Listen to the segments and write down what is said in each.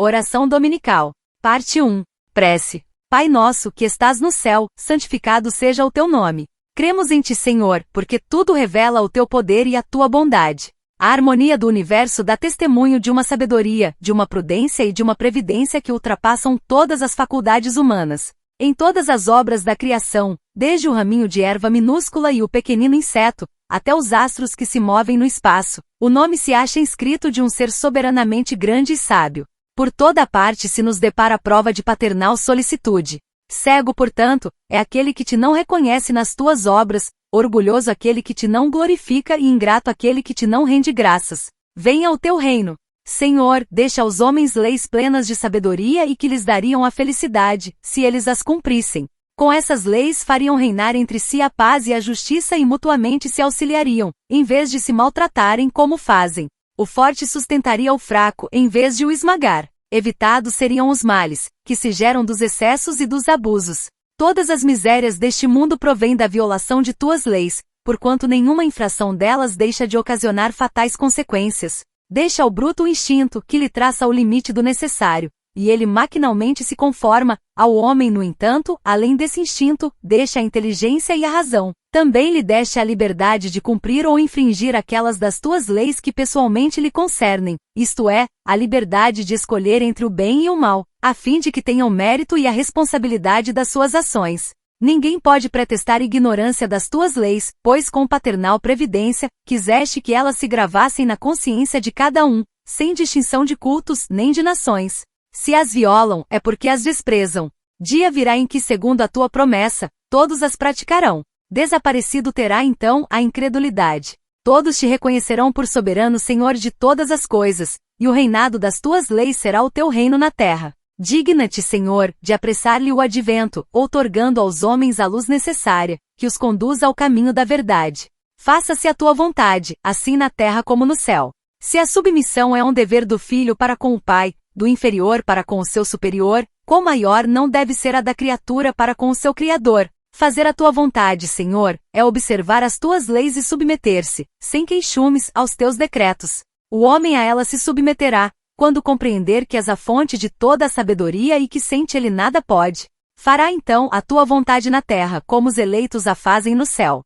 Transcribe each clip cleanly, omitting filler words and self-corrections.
Oração dominical. Parte 1. Prece. Pai nosso que estás no céu, santificado seja o teu nome. Cremos em ti, Senhor, porque tudo revela o teu poder e a tua bondade. A harmonia do universo dá testemunho de uma sabedoria, de uma prudência e de uma previdência que ultrapassam todas as faculdades humanas. Em todas as obras da criação, desde o raminho de erva minúscula e o pequenino inseto, até os astros que se movem no espaço, o nome se acha inscrito de um ser soberanamente grande e sábio. Por toda parte se nos depara a prova de paternal solicitude. Cego, portanto, é aquele que te não reconhece nas tuas obras, orgulhoso aquele que te não glorifica e ingrato aquele que te não rende graças. Venha o teu reino. Senhor, deixa aos homens leis plenas de sabedoria e que lhes dariam a felicidade, se eles as cumprissem. Com essas leis fariam reinar entre si a paz e a justiça e mutuamente se auxiliariam, em vez de se maltratarem como fazem. O forte sustentaria o fraco em vez de o esmagar. Evitados seriam os males, que se geram dos excessos e dos abusos. Todas as misérias deste mundo provêm da violação de tuas leis, porquanto nenhuma infração delas deixa de ocasionar fatais consequências. Deixa ao bruto o instinto, que lhe traça o limite do necessário, e ele maquinalmente se conforma. Ao homem, no entanto, além desse instinto, deixa a inteligência e a razão. Também lhe deste a liberdade de cumprir ou infringir aquelas das tuas leis que pessoalmente lhe concernem, isto é, a liberdade de escolher entre o bem e o mal, a fim de que tenha o mérito e a responsabilidade das suas ações. Ninguém pode pretextar ignorância das tuas leis, pois com paternal previdência, quiseste que elas se gravassem na consciência de cada um, sem distinção de cultos nem de nações. Se as violam, é porque as desprezam. Dia virá em que, segundo a tua promessa, todos as praticarão. Desaparecido terá então a incredulidade. Todos te reconhecerão por soberano Senhor de todas as coisas, e o reinado das tuas leis será o teu reino na terra. Digna-te, Senhor, de apressar-lhe o advento, outorgando aos homens a luz necessária, que os conduza ao caminho da verdade. Faça-se a tua vontade, assim na terra como no céu. Se a submissão é um dever do filho para com o pai, do inferior para com o seu superior, quão maior não deve ser a da criatura para com o seu Criador. Fazer a tua vontade, Senhor, é observar as tuas leis e submeter-se, sem queixumes, aos teus decretos. O homem a ela se submeterá, quando compreender que és a fonte de toda a sabedoria e que sem ti ele nada pode. Fará então a tua vontade na terra, como os eleitos a fazem no céu.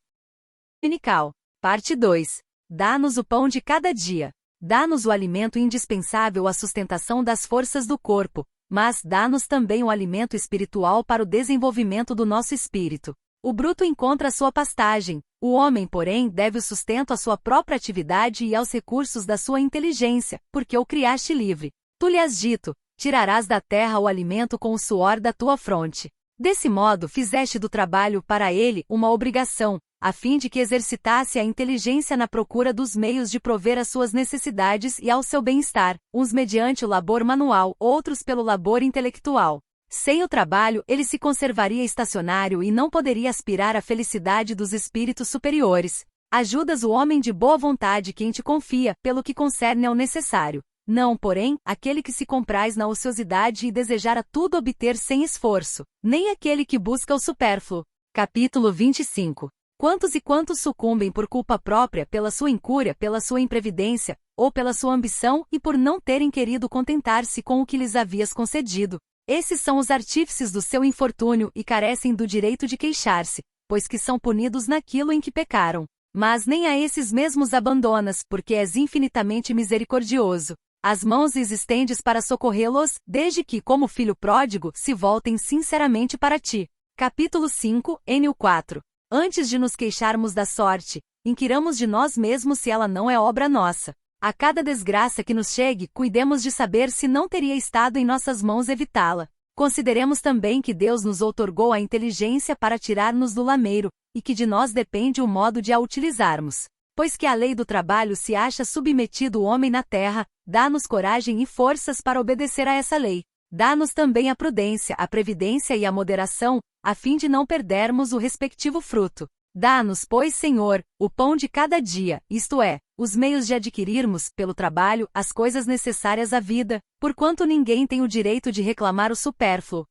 Dominical. Parte 2. Dá-nos o pão de cada dia. Dá-nos o alimento indispensável à sustentação das forças do corpo, mas dá-nos também o alimento espiritual para o desenvolvimento do nosso espírito. O bruto encontra a sua pastagem, o homem, porém, deve o sustento à sua própria atividade e aos recursos da sua inteligência, porque o criaste livre. Tu lhe has dito, tirarás da terra o alimento com o suor da tua fronte. Desse modo fizeste do trabalho para ele uma obrigação, a fim de que exercitasse a inteligência na procura dos meios de prover às suas necessidades e ao seu bem-estar, uns mediante o labor manual, outros pelo labor intelectual. Sem o trabalho, ele se conservaria estacionário e não poderia aspirar à felicidade dos espíritos superiores. Ajudas o homem de boa vontade quem te confia, pelo que concerne ao necessário. Não, porém, aquele que se compraz na ociosidade e desejar a tudo obter sem esforço, nem aquele que busca o supérfluo. Capítulo 25. Quantos e quantos sucumbem por culpa própria, pela sua incúria, pela sua imprevidência, ou pela sua ambição e por não terem querido contentar-se com o que lhes havias concedido. Esses são os artífices do seu infortúnio e carecem do direito de queixar-se, pois que são punidos naquilo em que pecaram. Mas nem a esses mesmos abandonas, porque és infinitamente misericordioso. As mãos lhes estendes para socorrê-los, desde que, como filho pródigo, se voltem sinceramente para ti. Capítulo 5, N4. Antes de nos queixarmos da sorte, inquiramos de nós mesmos se ela não é obra nossa. A cada desgraça que nos chegue, cuidemos de saber se não teria estado em nossas mãos evitá-la. Consideremos também que Deus nos outorgou a inteligência para tirar-nos do lameiro, e que de nós depende o modo de a utilizarmos. Pois que a lei do trabalho se acha submetido o homem na terra, dá-nos coragem e forças para obedecer a essa lei. Dá-nos também a prudência, a previdência e a moderação, a fim de não perdermos o respectivo fruto. Dá-nos, pois, Senhor, o pão de cada dia, isto é, os meios de adquirirmos, pelo trabalho, as coisas necessárias à vida, porquanto ninguém tem o direito de reclamar o supérfluo.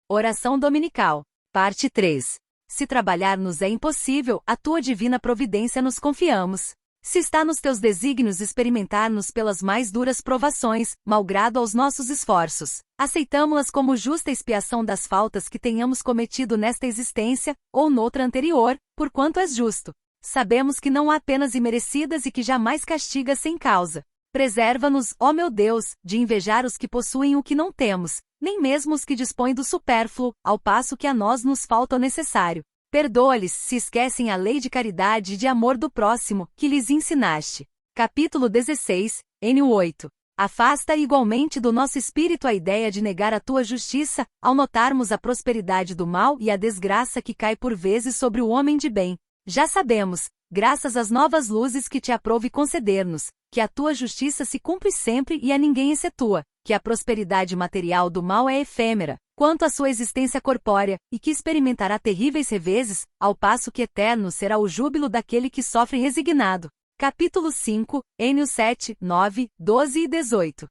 Oração dominical. Parte 3. Se trabalhar nos é impossível, a tua divina providência nos confiamos. Se está nos teus desígnios experimentar-nos pelas mais duras provações, malgrado aos nossos esforços, aceitamo-las como justa expiação das faltas que tenhamos cometido nesta existência, ou noutra anterior, porquanto és justo. Sabemos que não há penas imerecidas e que jamais castigas sem causa. Preserva-nos, ó meu Deus, de invejar os que possuem o que não temos, nem mesmo os que dispõem do supérfluo, ao passo que a nós nos falta o necessário. Perdoa-lhes se esquecem a lei de caridade e de amor do próximo, que lhes ensinaste. Capítulo 16, N8. Afasta igualmente do nosso espírito a ideia de negar a tua justiça, ao notarmos a prosperidade do mal e a desgraça que cai por vezes sobre o homem de bem. Já sabemos, graças às novas luzes que te aprouve conceder-nos, que a tua justiça se cumpre sempre e a ninguém excetua, que a prosperidade material do mal é efêmera, quanto à sua existência corpórea, e que experimentará terríveis reveses, ao passo que eterno será o júbilo daquele que sofre resignado. Capítulo 5, N7, 9, 12 e 18.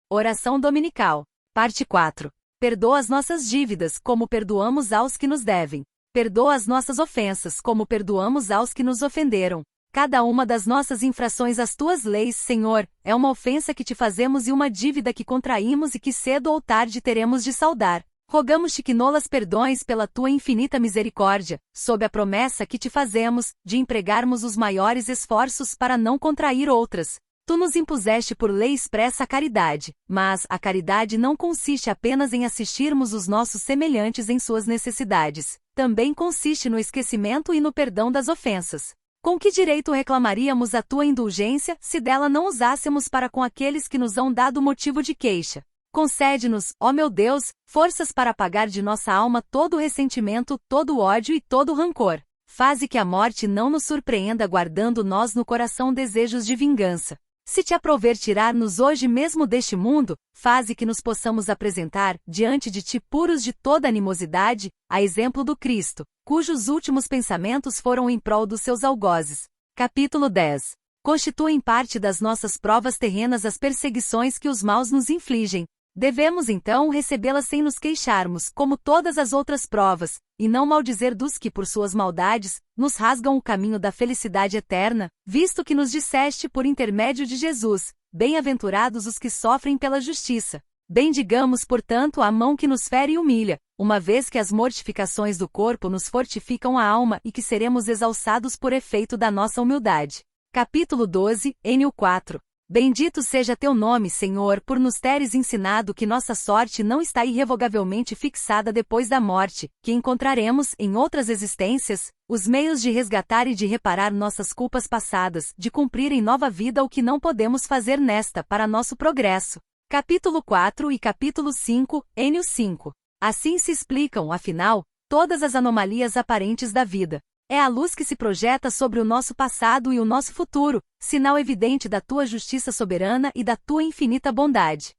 Oração dominical. Parte 4. Perdoa as nossas dívidas, como perdoamos aos que nos devem. Perdoa as nossas ofensas, como perdoamos aos que nos ofenderam. Cada uma das nossas infrações às tuas leis, Senhor, é uma ofensa que te fazemos e uma dívida que contraímos e que cedo ou tarde teremos de saldar. Rogamos-te que nolas perdões pela tua infinita misericórdia, sob a promessa que te fazemos, de empregarmos os maiores esforços para não contrair outras. Tu nos impuseste por lei expressa a caridade, mas a caridade não consiste apenas em assistirmos os nossos semelhantes em suas necessidades. Também consiste no esquecimento e no perdão das ofensas. Com que direito reclamaríamos a tua indulgência, se dela não usássemos para com aqueles que nos hão dado motivo de queixa? Concede-nos, ó meu Deus, forças para apagar de nossa alma todo o ressentimento, todo o ódio e todo o rancor. Faze que a morte não nos surpreenda guardando nós no coração desejos de vingança. Se te aprouver tirar-nos hoje mesmo deste mundo, faze que nos possamos apresentar, diante de ti puros de toda animosidade, a exemplo do Cristo, cujos últimos pensamentos foram em prol dos seus algozes. Capítulo 10. Constituem parte das nossas provas terrenas as perseguições que os maus nos infligem. Devemos então recebê-las sem nos queixarmos, como todas as outras provas, e não maldizer dos que por suas maldades, nos rasgam o caminho da felicidade eterna, visto que nos disseste por intermédio de Jesus, bem-aventurados os que sofrem pela justiça. Bendigamos, portanto, a mão que nos fere e humilha, uma vez que as mortificações do corpo nos fortificam a alma e que seremos exalçados por efeito da nossa humildade. Capítulo 12, N4. Bendito seja teu nome, Senhor, por nos teres ensinado que nossa sorte não está irrevogavelmente fixada depois da morte, que encontraremos, em outras existências, os meios de resgatar e de reparar nossas culpas passadas, de cumprir em nova vida o que não podemos fazer nesta para nosso progresso. Capítulo 4 e capítulo 5, N5. Assim se explicam, afinal, todas as anomalias aparentes da vida. É a luz que se projeta sobre o nosso passado e o nosso futuro, sinal evidente da tua justiça soberana e da tua infinita bondade.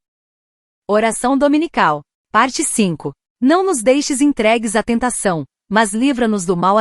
Oração dominical. Parte 5. Não nos deixes entregues à tentação, mas livra-nos do mal.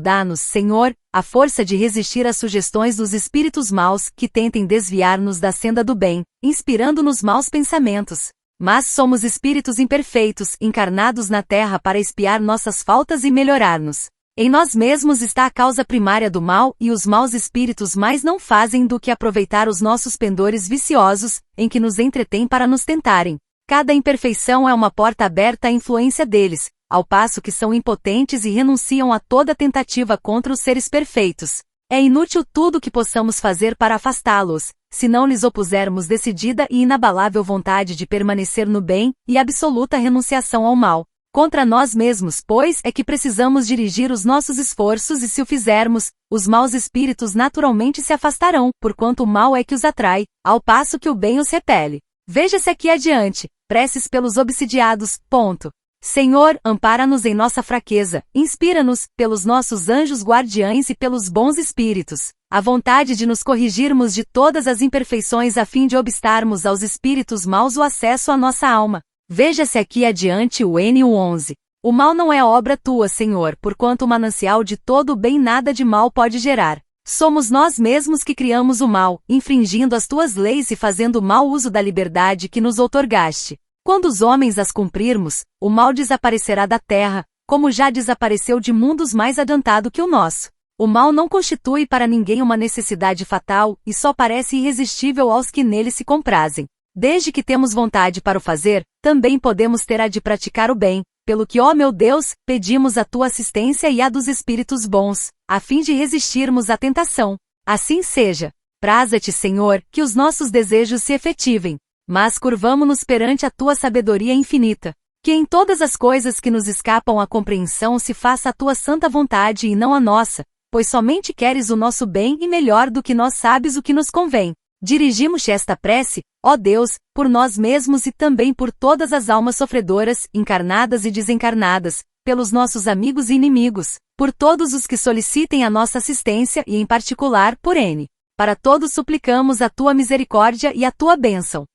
Dá-nos, Senhor, a força de resistir às sugestões dos espíritos maus que tentem desviar-nos da senda do bem, inspirando-nos maus pensamentos. Mas somos espíritos imperfeitos, encarnados na terra para expiar nossas faltas e melhorar-nos. Em nós mesmos está a causa primária do mal, e os maus espíritos mais não fazem do que aproveitar os nossos pendores viciosos, em que nos entretêm para nos tentarem. Cada imperfeição é uma porta aberta à influência deles, ao passo que são impotentes e renunciam a toda tentativa contra os seres perfeitos. É inútil tudo o que possamos fazer para afastá-los, se não lhes opusermos decidida e inabalável vontade de permanecer no bem, e absoluta renunciação ao mal. Contra nós mesmos, pois, é que precisamos dirigir os nossos esforços e se o fizermos, os maus espíritos naturalmente se afastarão, porquanto o mal é que os atrai, ao passo que o bem os repele. Veja-se aqui adiante, preces pelos obsidiados, ponto. Senhor, ampara-nos em nossa fraqueza, inspira-nos, pelos nossos anjos guardiães e pelos bons espíritos, a vontade de nos corrigirmos de todas as imperfeições a fim de obstarmos aos espíritos maus o acesso à nossa alma. Veja-se aqui adiante o N11. O mal não é obra tua, Senhor, porquanto o manancial de todo o bem nada de mal pode gerar. Somos nós mesmos que criamos o mal, infringindo as tuas leis e fazendo mau uso da liberdade que nos outorgaste. Quando os homens as cumprirmos, o mal desaparecerá da terra, como já desapareceu de mundos mais adiantado que o nosso. O mal não constitui para ninguém uma necessidade fatal, e só parece irresistível aos que nele se comprazem. Desde que temos vontade para o fazer, também podemos ter a de praticar o bem, pelo que, ó meu Deus, pedimos a tua assistência e a dos espíritos bons, a fim de resistirmos à tentação. Assim seja. Praza-te, Senhor, que os nossos desejos se efetivem, mas curvamo-nos perante a tua sabedoria infinita. Que em todas as coisas que nos escapam à compreensão se faça a tua santa vontade e não a nossa, pois somente queres o nosso bem e melhor do que nós sabes o que nos convém. Dirigimos-te esta prece, ó Deus, por nós mesmos e também por todas as almas sofredoras, encarnadas e desencarnadas, pelos nossos amigos e inimigos, por todos os que solicitem a nossa assistência e em particular por N. Para todos suplicamos a tua misericórdia e a tua bênção.